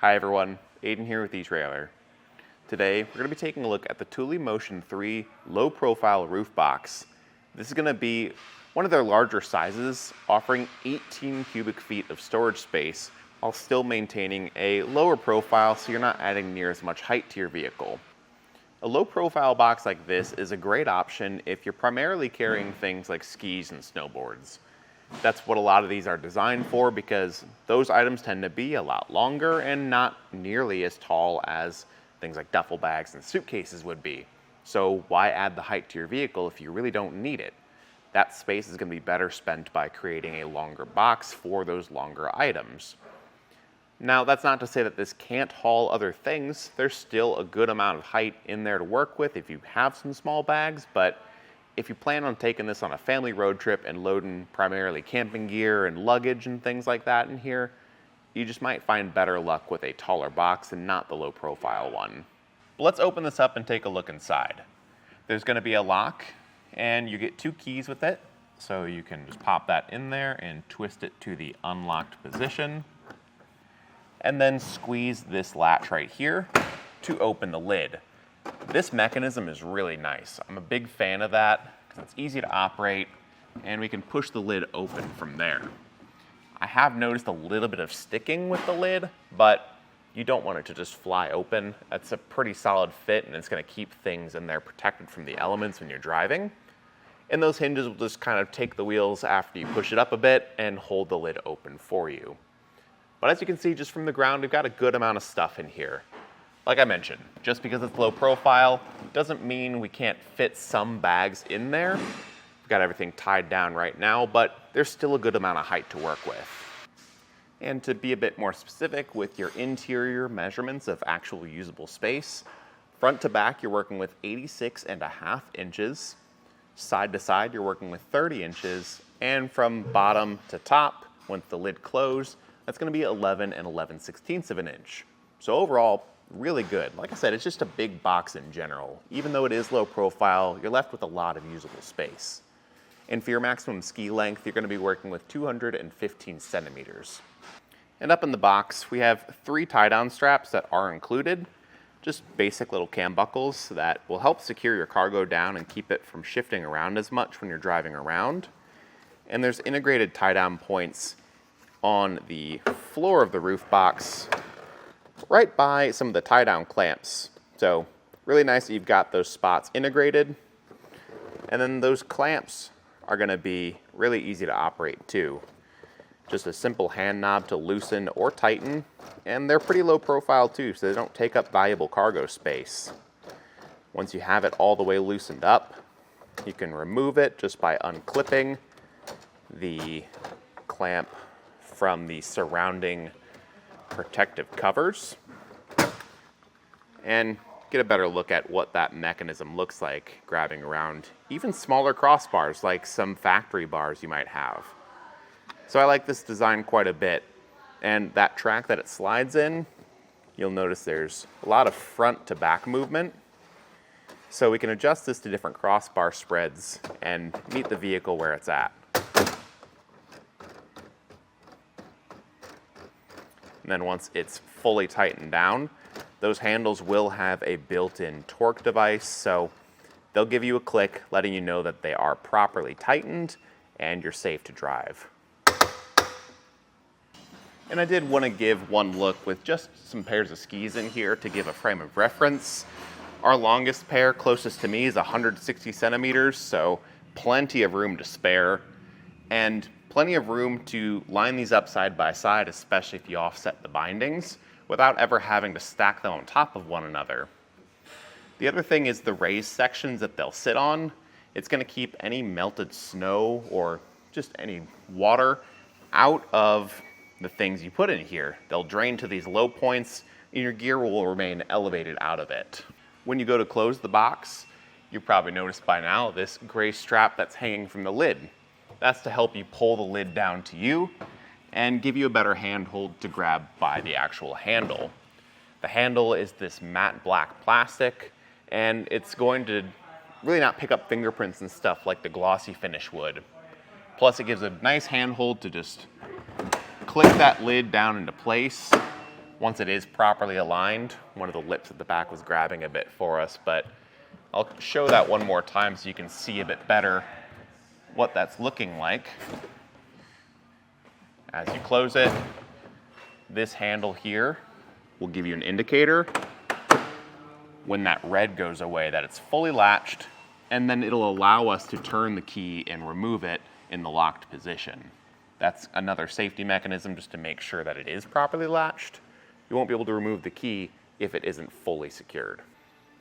Hi everyone, Aidan here with etrailer. Today we're going to be taking a look at the Thule Motion 3 low profile roof box. This is going to be one of their larger sizes, offering 18 cubic feet of storage space while still maintaining a lower profile so you're not adding near as much height to your vehicle. A low profile box like this is a great option if you're primarily carrying things like skis and snowboards. That's what a lot of these are designed for, because those items tend to be a lot longer and not nearly as tall as things like duffel bags and suitcases would be. So why add the height to your vehicle if you really don't need it? That space is going to be better spent by creating a longer box for those longer items. Now, that's not to say that this can't haul other things. There's still a good amount of height in there to work with if you have some small bags, but if you plan on taking this on a family road trip and loading primarily camping gear and luggage and things like that in here, you just might find better luck with a taller box and not the low profile one. But let's open this up and take a look inside. There's going to be a lock and you get 2 keys with it. So you can just pop that in there and twist it to the unlocked position. And then squeeze this latch right here to open the lid. This mechanism is really nice. I'm a big fan of that because it's easy to operate and we can push the lid open from there. I have noticed a little bit of sticking with the lid, but you don't want it to just fly open. That's a pretty solid fit and it's going to keep things in there protected from the elements when you're driving. And those hinges will just kind of take the wheels after you push it up a bit and hold the lid open for you. But as you can see just from the ground, we've got a good amount of stuff in here. Like I mentioned, just because it's low profile doesn't mean we can't fit some bags in there. We've got everything tied down right now, but there's still a good amount of height to work with. And to be a bit more specific with your interior measurements of actual usable space, front to back you're working with 86.5 inches, side to side you're working with 30 inches, and from bottom to top, once the lid closed, that's going to be 11 11/16 of an inch. So overall, really good. Like I said, it's just a big box in general. Even though it is low profile, you're left with a lot of usable space. And for your maximum ski length, you're going to be working with 215 centimeters. And up in the box, we have 3 tie-down straps that are included. Just basic little cam buckles that will help secure your cargo down and keep it from shifting around as much when you're driving around. And there's integrated tie-down points on the floor of the roof box right by some of the tie-down clamps. So really nice that you've got those spots integrated. And then those clamps are going to be really easy to operate too. Just a simple hand knob to loosen or tighten. And they're pretty low profile too, so they don't take up valuable cargo space. Once you have it all the way loosened up, you can remove it just by unclipping the clamp from the surrounding protective covers and get a better look at what that mechanism looks like grabbing around even smaller crossbars like some factory bars you might have. So I like this design quite a bit, and that track that it slides in, you'll notice there's a lot of front to back movement, so we can adjust this to different crossbar spreads and meet the vehicle where it's at. And then once it's fully tightened down, those handles will have a built-in torque device, so they'll give you a click letting you know that they are properly tightened and you're safe to drive. And I did want to give one look with just some pairs of skis in here to give a frame of reference. Our longest pair closest to me is 160 centimeters, so plenty of room to spare. And plenty of room to line these up side by side, especially if you offset the bindings, without ever having to stack them on top of one another. The other thing is the raised sections that they'll sit on. It's going to keep any melted snow or just any water out of the things you put in here. They'll drain to these low points and your gear will remain elevated out of it. When you go to close the box, you probably noticed by now this gray strap that's hanging from the lid. That's to help you pull the lid down to you and give you a better handhold to grab by the actual handle. The handle is this matte black plastic, and it's going to really not pick up fingerprints and stuff like the glossy finish would. Plus it gives a nice handhold to just click that lid down into place once it is properly aligned. One of the lips at the back was grabbing a bit for us, but I'll show that one more time so you can see a bit better what that's looking like. As you close it, this handle here will give you an indicator when that red goes away that it's fully latched, and then it'll allow us to turn the key and remove it in the locked position. That's another safety mechanism just to make sure that it is properly latched. You won't be able to remove the key if it isn't fully secured.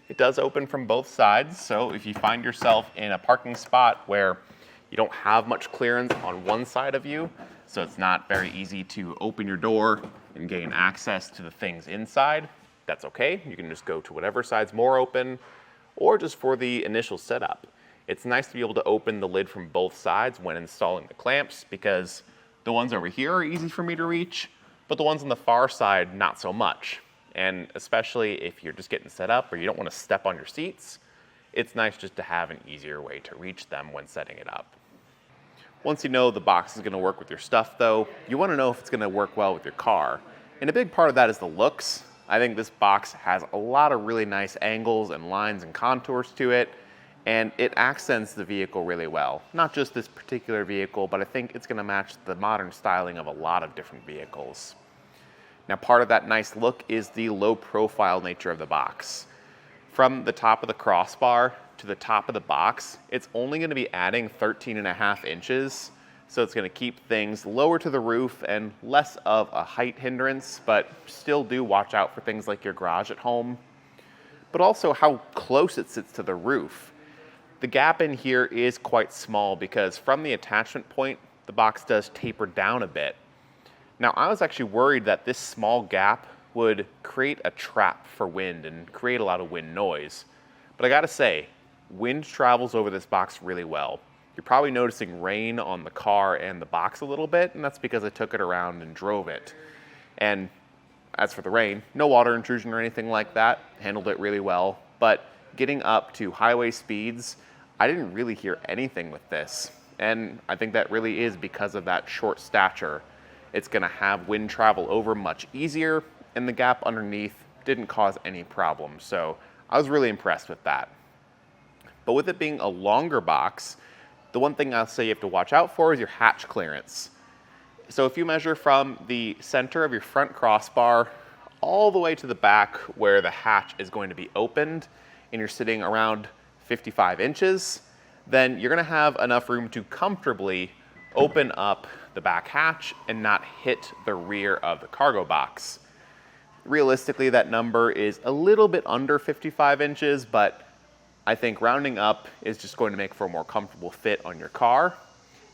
It does open from both sides, so if you find yourself in a parking spot where you don't have much clearance on one side of you, so it's not very easy to open your door and gain access to the things inside, that's okay. You can just go to whatever side's more open, or just for the initial setup. It's nice to be able to open the lid from both sides when installing the clamps, because the ones over here are easy for me to reach, but the ones on the far side, not so much. And especially if you're just getting set up or you don't want to step on your seats, it's nice just to have an easier way to reach them when setting it up. Once you know the box is going to work with your stuff though, you want to know if it's going to work well with your car. And a big part of that is the looks. I think this box has a lot of really nice angles and lines and contours to it, and it accents the vehicle really well. Not just this particular vehicle, but I think it's going to match the modern styling of a lot of different vehicles. Now, part of that nice look is the low profile nature of the box. From the top of the crossbar to the top of the box, it's only going to be adding 13.5 inches. So it's going to keep things lower to the roof and less of a height hindrance, but still do watch out for things like your garage at home. But also how close it sits to the roof. The gap in here is quite small because from the attachment point, the box does taper down a bit. Now, I was actually worried that this small gap would create a trap for wind and create a lot of wind noise. But I gotta say, wind travels over this box really well. You're probably noticing rain on the car and the box a little bit, and that's because I took it around and drove it. And as for the rain, no water intrusion or anything like that, handled it really well. But getting up to highway speeds, I didn't really hear anything with this. And I think that really is because of that short stature. It's gonna have wind travel over much easier, and the gap underneath didn't cause any problems. So I was really impressed with that. But with it being a longer box, the one thing I'll say you have to watch out for is your hatch clearance. So if you measure from the center of your front crossbar all the way to the back where the hatch is going to be opened, and you're sitting around 55 inches, then you're gonna have enough room to comfortably open up the back hatch and not hit the rear of the cargo box. Realistically, that number is a little bit under 55 inches, but I think rounding up is just going to make for a more comfortable fit on your car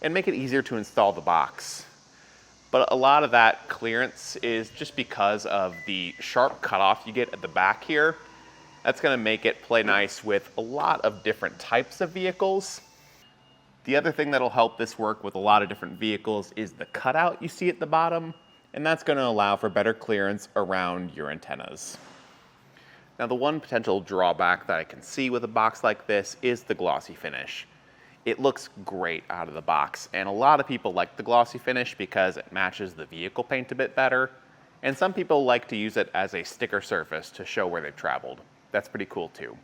and make it easier to install the box. But a lot of that clearance is just because of the sharp cutoff you get at the back here. That's going to make it play nice with a lot of different types of vehicles. The other thing that'll help this work with a lot of different vehicles is the cutout you see at the bottom, and that's going to allow for better clearance around your antennas. Now, the one potential drawback that I can see with a box like this is the glossy finish. It looks great out of the box, and a lot of people like the glossy finish because it matches the vehicle paint a bit better, and some people like to use it as a sticker surface to show where they've traveled. That's pretty cool too.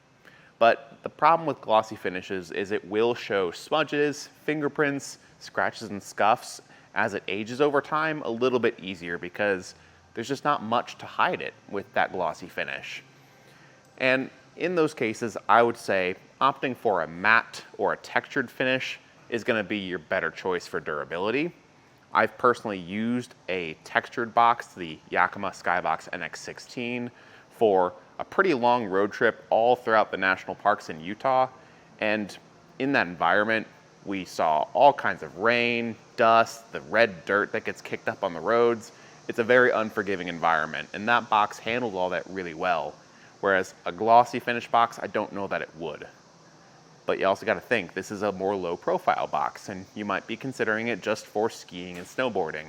But the problem with glossy finishes is it will show smudges, fingerprints, scratches, and scuffs as it ages over time a little bit easier because there's just not much to hide it with that glossy finish. And in those cases, I would say opting for a matte or a textured finish is going to be your better choice for durability. I've personally used a textured box, the Yakima Skybox NX16, for a pretty long road trip all throughout the national parks in Utah. And in that environment, we saw all kinds of rain, dust, the red dirt that gets kicked up on the roads. It's a very unforgiving environment, and that box handled all that really well. Whereas a glossy finish box, I don't know that it would. But you also got to think, this is a more low profile box, and you might be considering it just for skiing and snowboarding.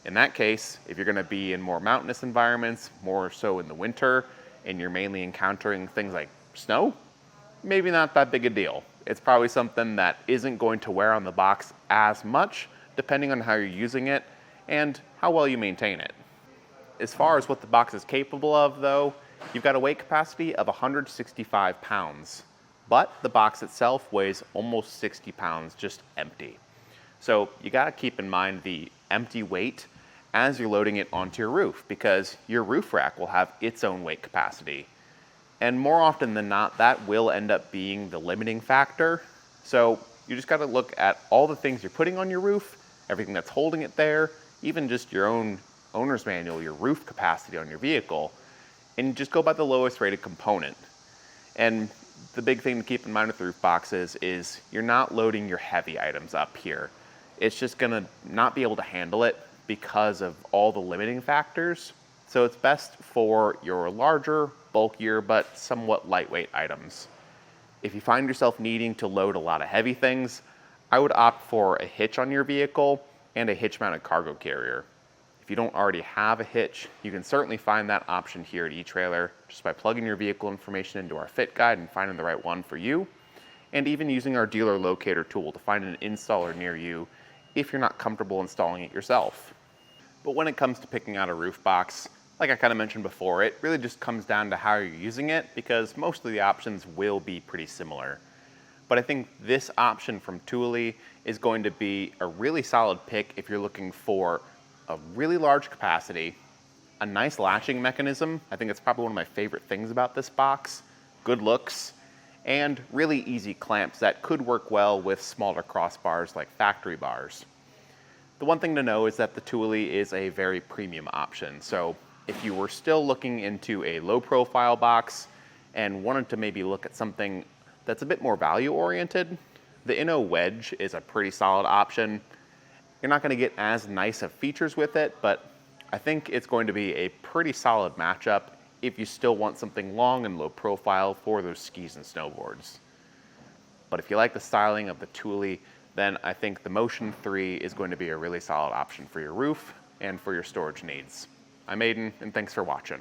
In that case, if you're going to be in more mountainous environments, more so in the winter, and you're mainly encountering things like snow, maybe not that big a deal. It's probably something that isn't going to wear on the box as much, depending on how you're using it and how well you maintain it. As far as what the box is capable of though, you've got a weight capacity of 165 pounds, but the box itself weighs almost 60 pounds just empty. So you gotta keep in mind the empty weight as you're loading it onto your roof, because your roof rack will have its own weight capacity. And more often than not, that will end up being the limiting factor. So you just gotta look at all the things you're putting on your roof, everything that's holding it there, even just your own owner's manual, your roof capacity on your vehicle, and just go by the lowest rated component. And the big thing to keep in mind with roof boxes is you're not loading your heavy items up here. It's just gonna not be able to handle it because of all the limiting factors. So it's best for your larger, bulkier, but somewhat lightweight items. If you find yourself needing to load a lot of heavy things, I would opt for a hitch on your vehicle and a hitch-mounted cargo carrier. If you don't already have a hitch, you can certainly find that option here at eTrailer just by plugging your vehicle information into our fit guide and finding the right one for you, and even using our dealer locator tool to find an installer near you if you're not comfortable installing it yourself. But when it comes to picking out a roof box, like I kind of mentioned before, it really just comes down to how you're using it, because most of the options will be pretty similar. But I think this option from Thule is going to be a really solid pick if you're looking for a really large capacity, a nice latching mechanism. I think it's probably one of my favorite things about this box. Good looks, and really easy clamps that could work well with smaller crossbars like factory bars. The one thing to know is that the Thule is a very premium option. So if you were still looking into a low profile box and wanted to maybe look at something that's a bit more value oriented, the Inno Wedge is a pretty solid option. You're not going to get as nice of features with it, but I think it's going to be a pretty solid matchup if you still want something long and low profile for those skis and snowboards. But if you like the styling of the Thule, then I think the Motion 3 is going to be a really solid option for your roof and for your storage needs. I'm Aidan, and thanks for watching.